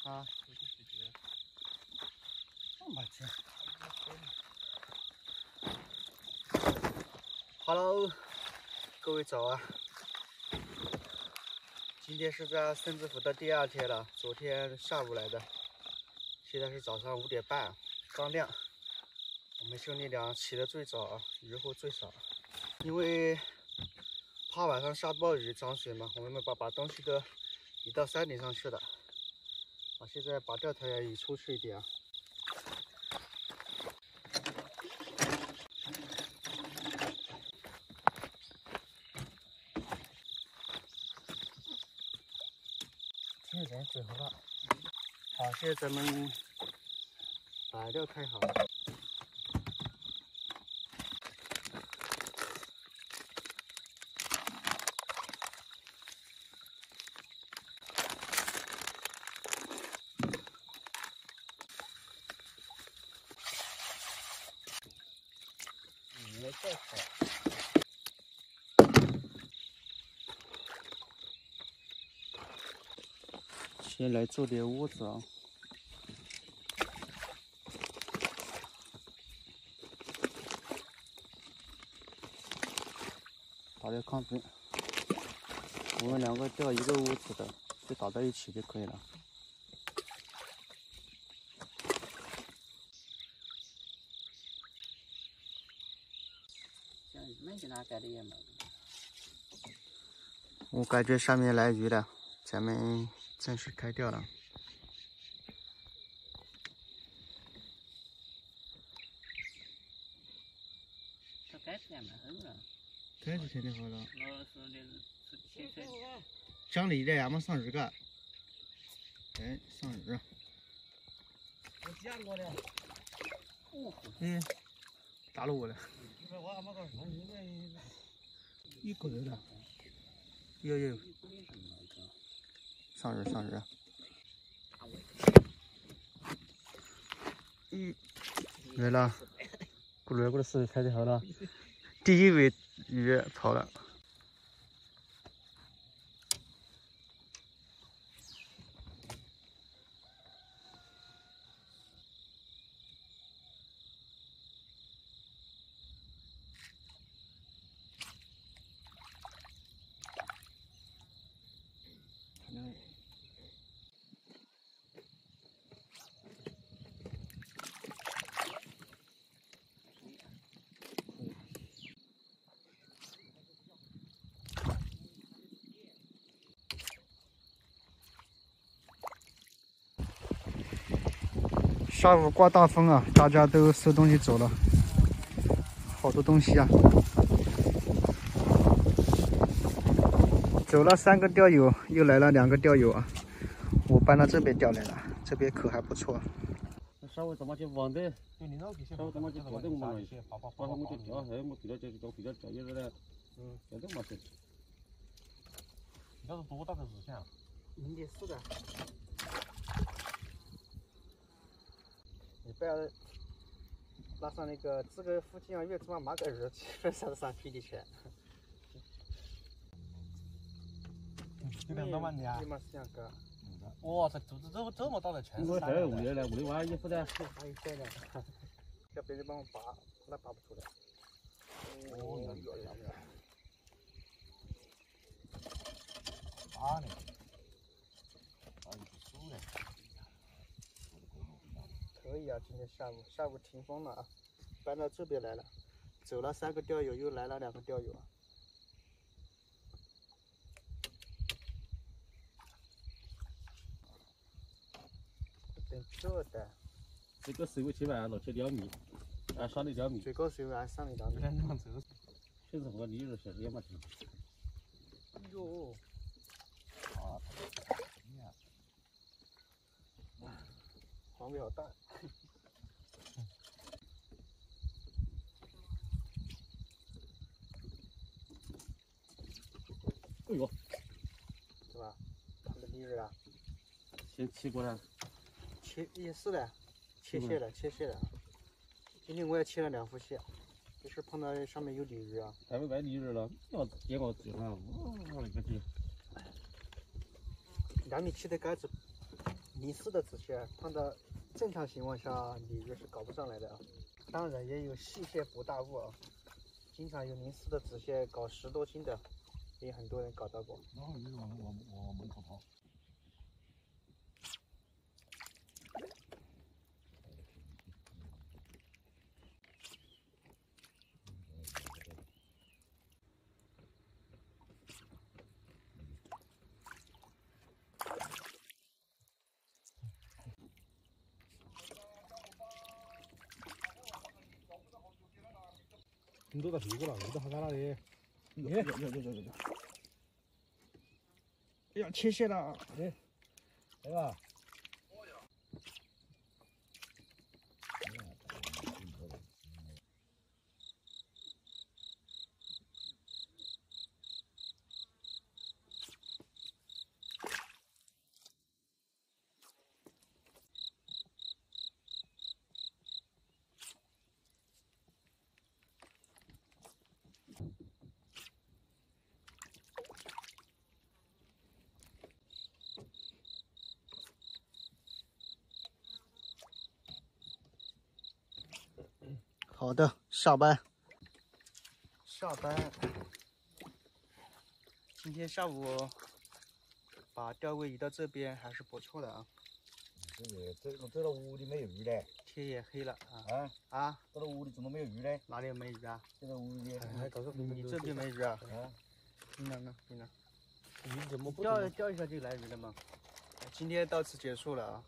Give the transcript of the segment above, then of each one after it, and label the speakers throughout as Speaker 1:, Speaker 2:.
Speaker 1: 啊，我去。Hello， 各位早啊！今天是在孙子湖的第2天了，昨天下午来的，现在是早上5点半，刚亮。我们兄弟俩起得最早，鱼货最少，因为怕晚上下暴雨涨水嘛，我们把东西都移到山顶上去了。现在把钓台也移出去一点啊。现在准好了。好，现在咱们把料开好。再开。先来做点窝子啊。打点糠粉，我们2个钓一个窝子的，就打在一起就可以了。我感觉上面来鱼了，咱们正式开钓了。开始天天好了。讲理的，俺们上鱼个。哎，上鱼。我见过的。嗯，打了我了。一口油的。有。上鱼。来了，过来是开的好了。第一尾鱼跑了。下午刮大风啊，大家都收东西走了，好多东西啊。走了3个钓友，又来了2个钓友啊。我搬到这边钓来了，这边口还不错。稍微怎么就网的？稍微怎么就搞这么了？把我们就钓，还没比较钓一个嘞。钓这么多。你这是多大的鱼线？0.4的。你不要拉上那个这个附近啊，越他妈马个鱼，基本上是3批的钱。有点多吗你啊？1.4两个。哇，这么大的全是。我还有屋里来，屋里玩衣服的。还有这个，叫别人帮我拔，那拔不出来。哦，拔呢？可以啊，今天下午停风了啊，搬到这边来了，走了3个钓友，又来了2个钓友啊。等这的。这个水位7万6.2米，按上的2米。最高水位按上的2米。现在和利润是2码钱。哎呦！啊！黄尾好大。哎呦，是吧？他的利润啊？先切过来。也是的，切蟹了。今天我也切了2副蟹，就是碰到上面有鲤鱼啊。还没买鲤鱼了，要结果走了，我勒个天！2米7的杆子泥丝的纸蟹放到正常情况下鲤鱼是搞不上来的啊。当然也有细蟹捕大物啊，经常有泥丝的纸蟹搞10多斤的，也有很多人搞到过。
Speaker 2: 然后鱼往门口跑。你都到屁股了，你都好干了的。有。
Speaker 1: 要切蟹了，
Speaker 2: 对吧？
Speaker 1: 好的，下班。今天下午把钓位移到这边还是不错的啊。
Speaker 2: 这个屋里没有鱼嘞。
Speaker 1: 天也黑了啊！
Speaker 2: 这个屋里怎么没有鱼嘞？
Speaker 1: 哪里有没鱼啊？
Speaker 2: 这个屋里。
Speaker 1: 你这边没鱼啊？冰凉。
Speaker 2: 鱼怎么不
Speaker 1: 钓一下就来鱼了嘛。今天到此结束了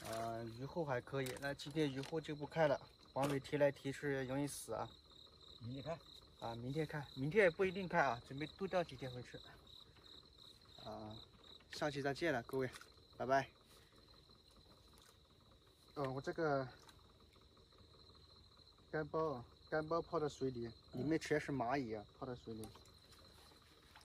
Speaker 1: 啊。鱼货还可以，那今天鱼货就不开了，网尾提来提去容易死啊。
Speaker 2: 明天开。
Speaker 1: 明天开，明天也不一定开啊，准备多钓几天回去。下期再见了，各位，拜拜。我这个干包泡到水里，里面全是蚂蚁啊，泡到水里。